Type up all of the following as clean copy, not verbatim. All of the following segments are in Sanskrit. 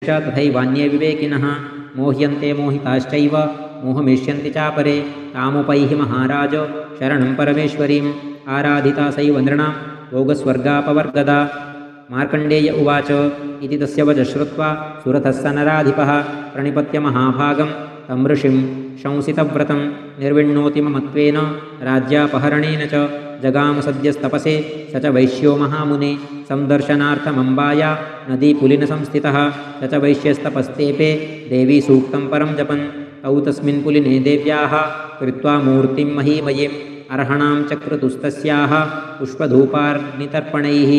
तथैवान्ये विवेकिनः मोह्यन्ते मोहिताश्चैव मोहमेष्यन्ति चापरे तामुपैहि महाराज शरणं परमेश्वरीम् आराधिता सैव नृणां भोगस्वर्गापवर्गदा। मार्कण्डेय उवाच इति तस्य वचः श्रुत्वा सुरथः स नराधिपः प्रणिपत्य महाभागं तं ऋषिं शंसितव्रतं निर्विण्णोति ममत्वेन राज्यापहरणेन च जगाम सद्यस्तपसे स च वैश्यो महामुने संदर्शनार्थमम्बाया नदीपुलिनसंस्थितः स च वैश्यस्तपस्तेपे देवी सूक्तं परं जपन् तौ तस्मिन् पुलिने देव्याः कृत्वा मूर्तिं महीमयीम् अर्हणां चक्रतुस्तस्याः पुष्पधूपार्नितर्पणैः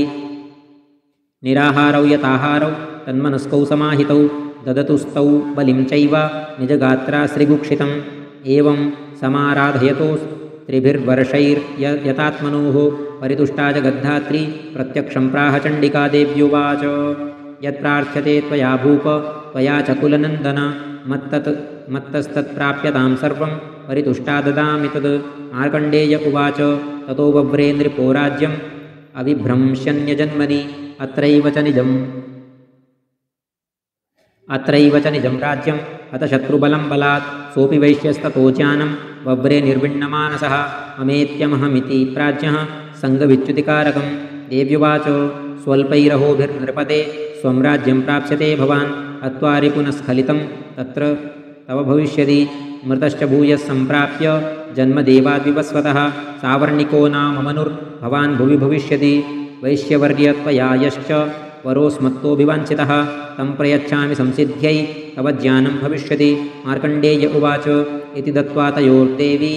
निराहारौ यताहारौ तन्मनस्कौ समाहितौ ददतुस्तौ बलिं चैव निजगात्रा श्रीगुक्षितम् एवं समाराधयतोस्त्रिभिर्वर्षैर्यतात्मनोः परितुष्टा जगद्धात्री प्रत्यक्षं प्राह चण्डिका देव्युवाच यत्प्रार्थ्यते त्वया भूप त्वया च कुलनन्दन मत्तस्तत्प्राप्यतां सर्वं परितुष्टा ददामि तद्। मार्कण्डेय उवाच ततो वव्रे नृपो राज्यम् अविभ्रंशन्यजन्मनि अत्रैव च निजं राज्यम् अथ शत्रुबलं बलात् सोऽपि वैश्यस्ततोज्ञानं वव्रे निर्विण्णमानसः ममेत्यमहमिति प्राज्ञः सङ्गविच्युतिकारकं। देव्युवाच स्वल्पैरहोभिर्नृपते स्वं राज्यं प्राप्स्यते भवान् अत्वारि पुनस्खलितं तत्र तव भविष्यति मृतश्च भूयः सम्प्राप्य जन्मदेवाद्विवस्वतः सावर्णिको नाम मनुर्भवान् भुवि भविष्यति वैश्यवर्य त्वया यश्च वरोऽस्मत्तोऽभिवाञ्छितः तं प्रयच्छामि संसिद्ध्यै तव ज्ञानं भविष्यति। मार्कण्डेय उवाच इति दत्त्वा तयोर्देवी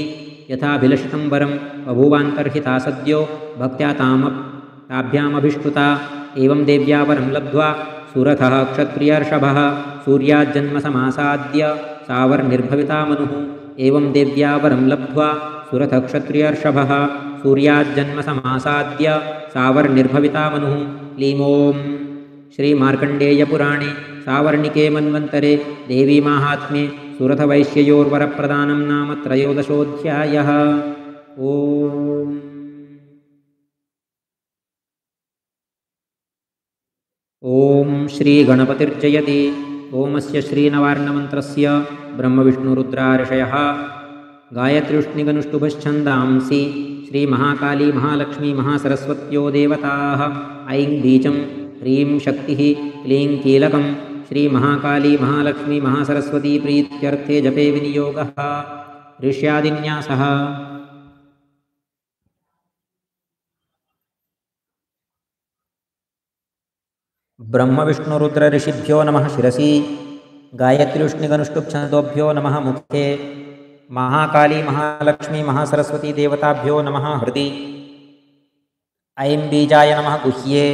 यथाभिलषितं वरं बभूवान्तर्हिता सद्यो भक्त्या ताभ्यामभिष्टुता एवं देव्या वरं लब्ध्वा सुरथः क्षत्रियर्षभः सूर्याज्जन्मसमासाद्य सावर्निर्भविता मनुः एवं देव्या वरं लब्ध्वा सुरथः क्षत्रियर्षभः सूर्याज्जन्मसमासाद्य सावर्निर्भविता मनुः। क्लीं ॐ श्रीमार्कण्डेयपुराणे सावर्णिके मन्वन्तरे देवीमाहात्म्ये सुरथवैश्ययोर्वरप्रदानं नाम त्रयोदशोऽध्यायः। ॐ श्रीगणपतिर्जयति। ओमस्य श्रीनवार्णमन्त्रस्य ब्रह्मविष्णुरुद्रार्षयः गायत्र्युष्णिगनुष्टुभश्छन्दांसि श्रीमहाकाली महालक्ष्मी महासरस्वत्यो देवताः ऐं बीजं ह्रीं शक्तिः क्लीं कीलकं श्रीमहाकाली महालक्ष्मी महासरस्वती प्रीत्यर्थे जपे विनियोगः। ऋष्यादिन्यासः ब्रह्मविष्णुरुद्रऋषिभ्यो नमः शिरसि गायत्र्युष्णिगनुष्टुप्छन्दोभ्यो नमः मुखे महाकाली महालक्ष्मी महासरस्वती देवताभ्यो नमः हृदि ऐं बीजाय नमः गुह्ये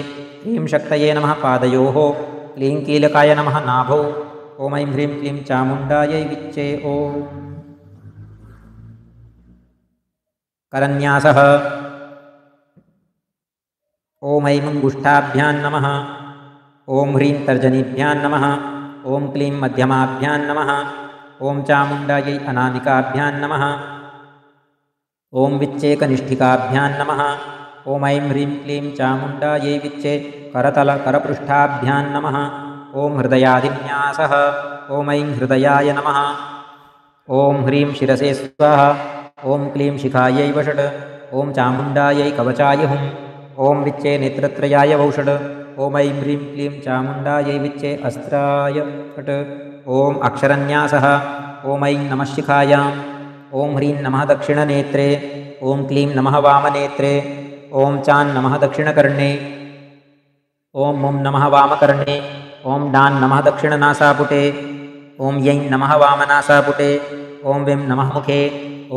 ह्रीं शक्तये नमः पादयोः क्लीं कीलकाय नमः नाभौ ॐ ऐं ह्रीं क्लीं चामुण्डायै विच्चे ॐ करन्यासः ॐ ऐं अङ्गुष्ठाभ्यां नमः ॐ ह्रीं तर्जनीभ्यां नमः ॐ क्लीं मध्यमाभ्यां नमः ॐ चामुण्डायै अनामिकाभ्यां नमः ॐ विच्चेकनिष्ठिकाभ्यां नमः ॐ ऐं ह्रीं क्लीं चामुण्डायै विच्चे करतलकरपृष्ठाभ्यां नमः ॐ हृदयादिन्यासः ॐ ऐं हृदयाय नमः ॐ ह्रीं शिरसे स्वाहा ॐ क्लीं शिखायै वषट् ॐ चामुण्डायै कवचाय हुं ॐ विच्चे नेत्रत्रयाय वौषट् ॐ ऐं ह्रीं क्लीं चामुण्डायै विच्चे अस्त्राय फट् ॐ अक्षरन्यासः ॐ ऐं नमः शिखायाम् ॐ ह्रीं नमः दक्षिणनेत्रे ॐ क्लीं नमः वामनेत्रे ॐ चां नमः दक्षिणकर्णे ॐ मुं नमः वामकर्णे ॐ डां नमः दक्षिणनासापुटे ॐ यैं नमः वामनासापुटे ॐ वें नमः मुखे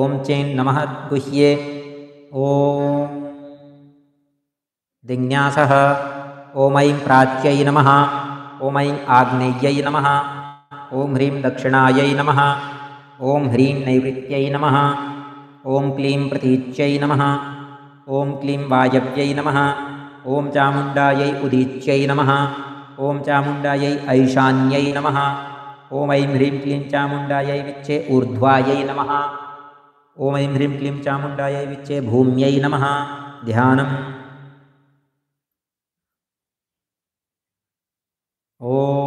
ॐ चें नमः गुह्ये ॐ दिङ्न्यासः ॐ ऐं प्राच्यै नमः ॐ ऐं आग्नेय्यै नमः ॐ ह्रीं दक्षिणायै नमः ॐ ह्रीं नैऋत्यै नमः ॐ क्लीं प्रतीच्यै नमः ॐ क्लीं वायव्यै नमः ॐ चामुण्डायै उदीच्यै नमः ॐ चामुण्डायै ऐशान्यै नमः ॐ ऐं ह्रीं क्लीं चामुण्डायै विच्चे ऊर्ध्वायै नमः ॐ ऐं ह्रीं क्लीं चामुण्डायै विच्चे भूम्यै नमः। ध्यानम् ॐ